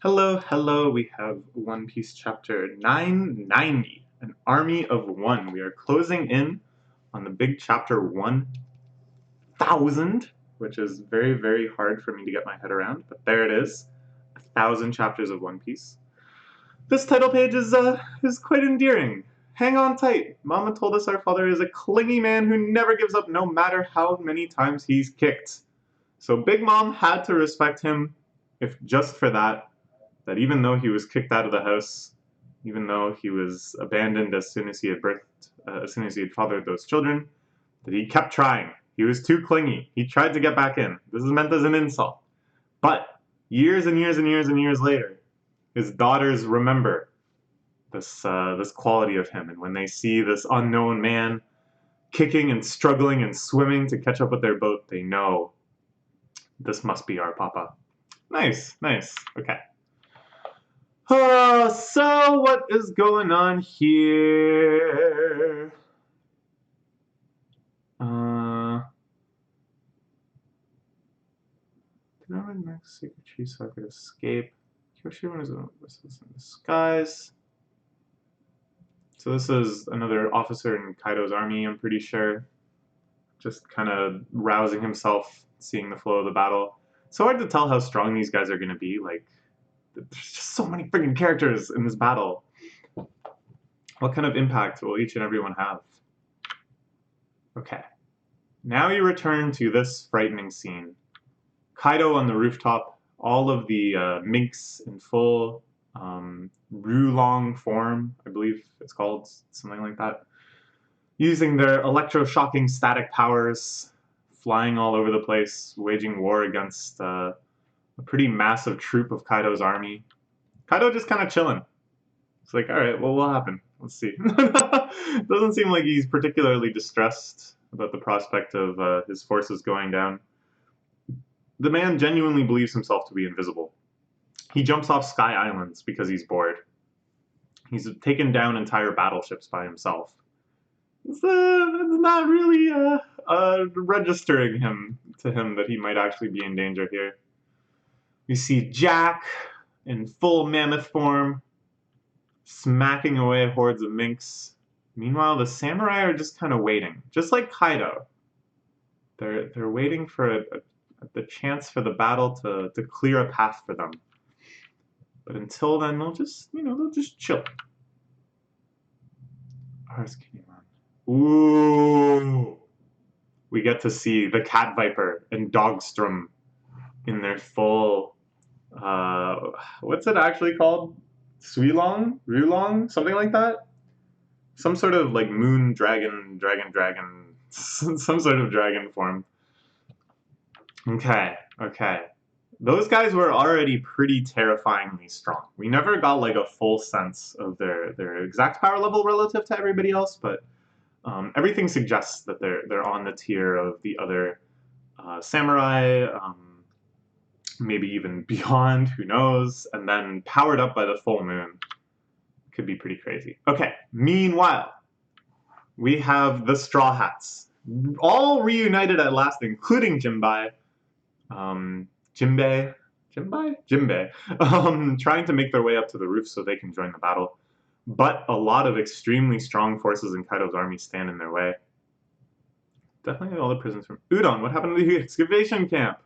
Hello, hello. We have One Piece chapter 990, an army of one. We are closing in on the big chapter 1000, which is very, very hard for me to get my head around, but there it is. 1,000 chapters of One Piece. This title page is quite endearing. Hang on tight. Mama told us our father is a clingy man who never gives up no matter how many times he's kicked. So Big Mom had to respect him, if just for that even though he was kicked out of the house, even though he was abandoned as soon as he had fathered those children, that he kept trying. He was too clingy. He tried to get back in. This is meant as an insult. But years and years and years and years later, his daughters remember this quality of him, and when they see this unknown man kicking and struggling and swimming to catch up with their boat, they know this must be our papa. Nice, nice. Okay. So what is going on here? Did I run next secret tree so I could escape? Kyoshiro is in disguise. So this is another officer in Kaido's army, I'm pretty sure. Just kind of rousing himself, seeing the flow of the battle. It's so hard to tell how strong these guys are going to be. Like, there's just so many freaking characters in this battle. What kind of impact will each and every one have? Okay. Now you return to this frightening scene. Kaido on the rooftop, all of the minks in full Rulong form, I believe it's called, something like that, using their electroshocking static powers, flying all over the place, waging war against a pretty massive troop of Kaido's army. Kaido just kind of chilling. It's like, alright, well, what'll happen? Let's see. Doesn't seem like he's particularly distressed about the prospect of his forces going down. The man genuinely believes himself to be invisible. He jumps off Sky Islands because he's bored. He's taken down entire battleships by himself. It's not really registering to him that he might actually be in danger here. We see Jack in full mammoth form, smacking away hordes of minks. Meanwhile, the samurai are just kind of waiting, just like Kaido. They're waiting for the chance for the battle to clear a path for them. But until then, they'll just chill. Ooh! We get to see the Cat Viper and Dogstrom in their full, what's it actually called? Suilong? Rulong? Something like that? Some sort of like moon dragon, some sort of dragon form. Okay. Those guys were already pretty terrifyingly strong. We never got like a full sense of their exact power level relative to everybody else, but everything suggests that they're on the tier of the other samurai, maybe even beyond, who knows, and then powered up by the full moon. Could be pretty crazy. Okay, meanwhile, we have the Straw Hats, all reunited at last, including Jinbei, trying to make their way up to the roof so they can join the battle. But a lot of extremely strong forces in Kaido's army stand in their way. Definitely all the prisoners from Udon. What happened to the excavation camp?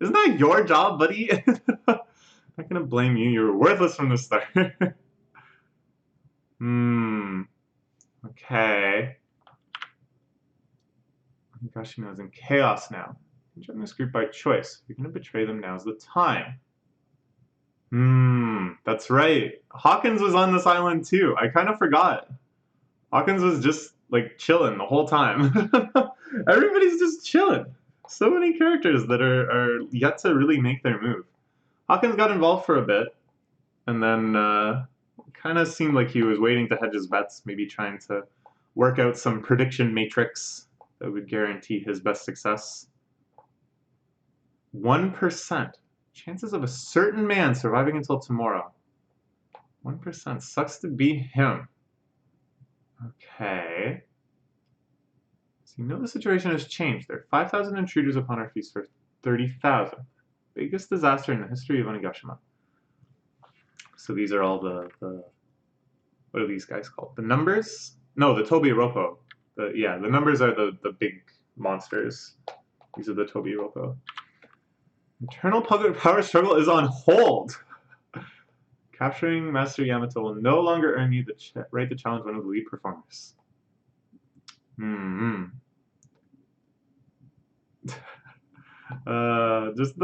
Isn't that your job, buddy? I'm not gonna blame you. You were worthless from the start. Okay. Higashino is in chaos now. You join this group by choice. If you're gonna betray them, now's the time. That's right. Hawkins was on this island too. I kind of forgot. Hawkins was just like chilling the whole time. Everybody's just chilling. So many characters that are yet to really make their move. Hawkins got involved for a bit, and then kind of seemed like he was waiting to hedge his bets, maybe trying to work out some prediction matrix that would guarantee his best success. 1%. Chances of a certain man surviving until tomorrow. 1%. Sucks to be him. Okay. So you know the situation has changed. There are 5,000 intruders upon our feast for 30,000. Biggest disaster in the history of Onigashima. So these are all the what are these guys called? The numbers? No, the Tobi-Roppo. Yeah, the numbers are the big monsters. These are the Tobi-Roppo. Internal power struggle is on hold. Capturing Master Yamato will no longer earn you the right to challenge one of the lead performers. Just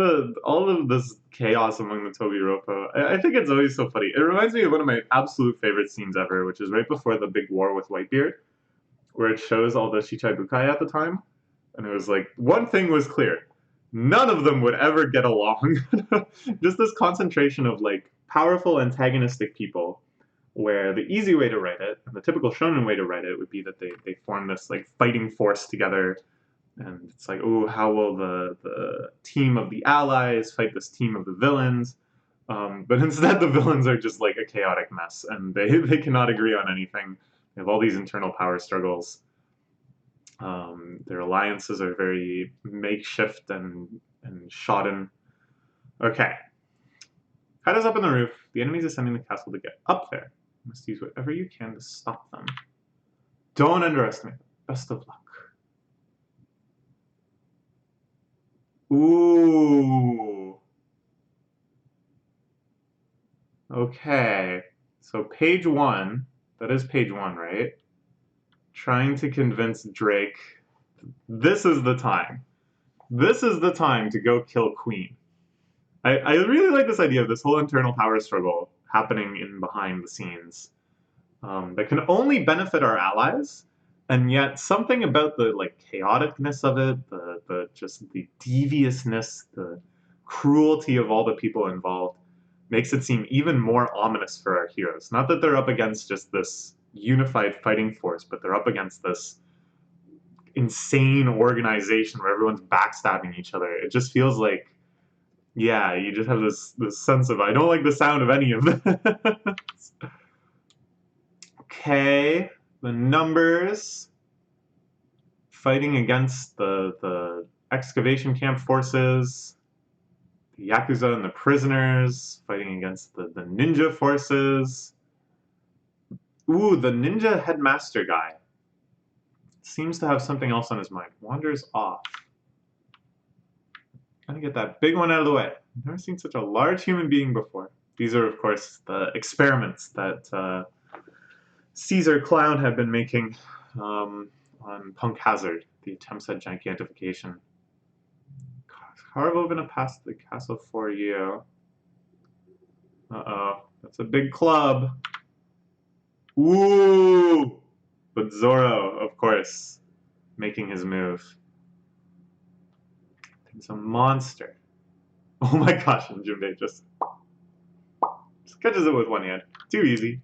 all of this chaos among the Tobi-Roppo. I think it's always so funny. It reminds me of one of my absolute favorite scenes ever, which is right before the big war with Whitebeard, where it shows all the Shichibukai at the time, and it was like one thing was clear: none of them would ever get along. Just this concentration of like powerful antagonistic people, where the easy way to write it, and the typical shonen way to write it, would be that they form this like fighting force together. And it's like, oh, how will the team of the allies fight this team of the villains? But instead, the villains are just like a chaotic mess, and they cannot agree on anything. They have all these internal power struggles. Their alliances are very makeshift and shodden. Okay. Kaido's up on the roof. The enemy's ascending the castle to get up there. You must use whatever you can to stop them. Don't underestimate them. Best of luck. Ooh. Okay. So page 1, that is page 1, right? Trying to convince Drake, this is the time. This is the time to go kill Queen. I really like this idea of this whole internal power struggle happening in behind the scenes. That can only benefit our allies, and yet something about the like chaoticness of it, the just the deviousness, the cruelty of all the people involved, makes it seem even more ominous for our heroes. Not that they're up against just this unified fighting force, but they're up against this insane organization where everyone's backstabbing each other. It just feels like, yeah, you just have this sense of, I don't like the sound of any of this. Okay, the numbers fighting against the excavation camp forces, the Yakuza and the prisoners fighting against the ninja forces. Ooh, the ninja headmaster guy seems to have something else on his mind. Wanders off. Trying to get that big one out of the way. I've never seen such a large human being before. These are, of course, the experiments that Caesar Clown had been making on Punk Hazard, the attempts at gigantification. Carvo gonna pass the castle for you. Uh-oh, that's a big club. Ooh! But Zoro, of course, making his move. He's a monster. Oh my gosh, and Junbei just catches it with one hand. Too easy.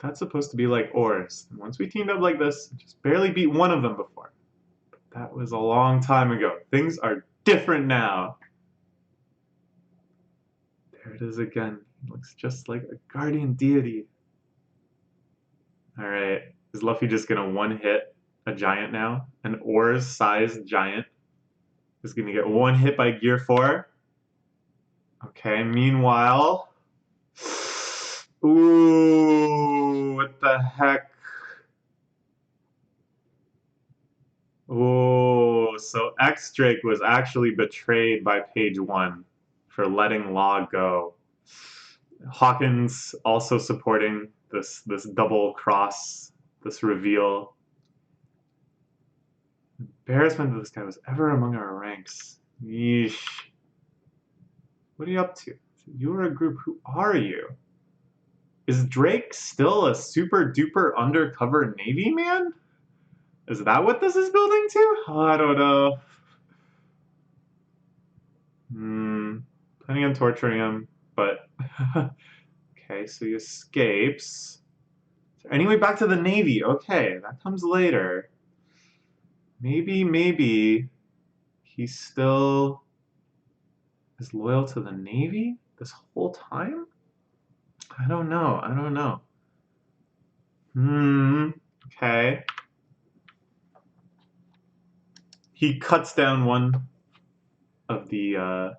That's supposed to be like oars. And once we teamed up like this, just barely beat one of them before. But that was a long time ago. Things are different now. There it is again. It looks just like a guardian deity. Alright, is Luffy just gonna one-hit a giant now? An oars-sized giant is gonna get one hit by Gear 4. Okay, meanwhile... Ooh, what the heck? Ooh, so X-Drake was actually betrayed by page 1 for letting Law go. Hawkins also supporting this double cross, this reveal. Embarrassment that this guy was ever among our ranks. Yeesh. What are you up to? You're a group. Who are you? Is Drake still a super duper undercover Navy man? Is that what this is building to? Oh, I don't know. Planning on torturing him, but... Okay, so he escapes. Is there any way back to the Navy? Okay, that comes later. Maybe he still is loyal to the Navy this whole time? I don't know. Okay. He cuts down one of the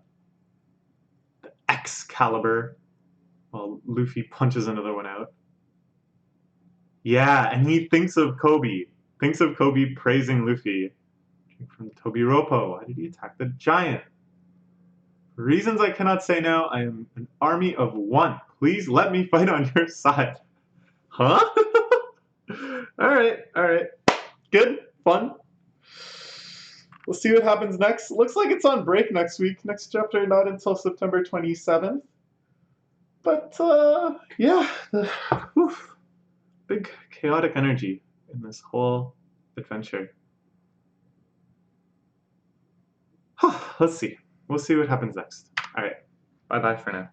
Excalibur while Luffy punches another one out. Yeah, and he thinks of Kobe. Thinks of Kobe praising Luffy. From Tobiropo. Why did he attack the giant? For reasons I cannot say now, I am an army of one. Please let me fight on your side. Huh? Alright, alright. Good, fun. We'll see what happens next. Looks like it's on break next week. Next chapter not until September 27th. But, yeah. Big chaotic energy in this whole adventure. Let's see. We'll see what happens next. Alright. Bye-bye for now.